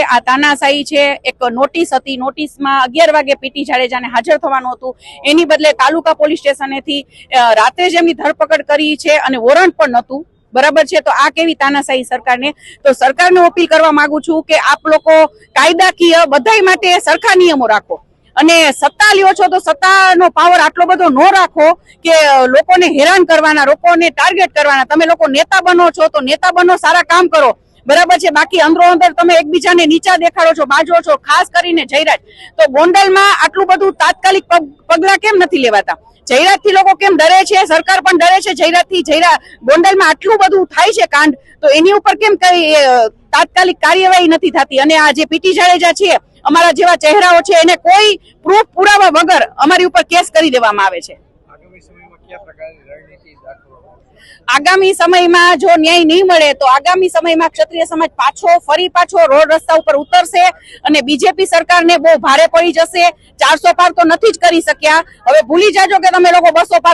આ તાનાશાહી છે। એક નોટિસ હતી, નોટિસમાં 11 વાગે પીટી જાડેજાને હાજર થવાનું હતું, એની બદલે તાલુકા પોલીસ સ્ટેશનેથી રાત્રે જ એમની ધરપકડ કરી છે અને વોરંટ પણ નહોતું। બરાબર છે, તો આ કેવી તાનાશાહી સરકારને? તો સરકારને અપીલ કરવા માંગુ છું કે આપ લોકો કાયદાકીય બધાય માટે સરખા નિયમો રાખો અને સત્તા લ્યો છો તો સત્તાનો પાવર આટલો બધો ન રાખો કે લોકોને હેરાન કરવાના, લોકોને ટાર્ગેટ કરવાના। તમે લોકો નેતા બનો છો તો નેતા બનો, સારા કામ કરો, બરાબર છે। બાકી અંદરો અંદર તમે એકબીજાને નીચા દેખાડો છો, બાજો છો। ખાસ કરીને જયરાજ, તો ગોંડલમાં આટલું બધું તાત્કાલિક પગલા કેમ નથી લેવાતા? જયરાજ થી લોકો કેમ ડરે છે? સરકાર પણ ડરે છે જયરાજ થી। ગોંડલમાં આટલું બધું થાય છે કાંડ, તો એની ઉપર કેમ કઈ તાત્કાલિક કાર્યવાહી નથી થતી? અને આ જે પીટી જાડેજા છે, અમારા જેવા ચહેરાઓ છે, એને કોઈ પ્રૂફ પુરાવા વગર અમારી ઉપર કેસ કરી દેવામાં આવે છે। આગામી સમયમાં જો ન્યાય નહીં મળે તો આગામી સમયમાં ક્ષત્રિય સમાજ ફરી પાછો રોડ રસ્તા ઉપર ઉતરશે અને બીજેપી સરકારને બહુ ભારે પડી જશે। 400 પાર તો નથી જ કરી શક્યા, હવે ભૂલી જાજો કે તમે લોકો 200 પાર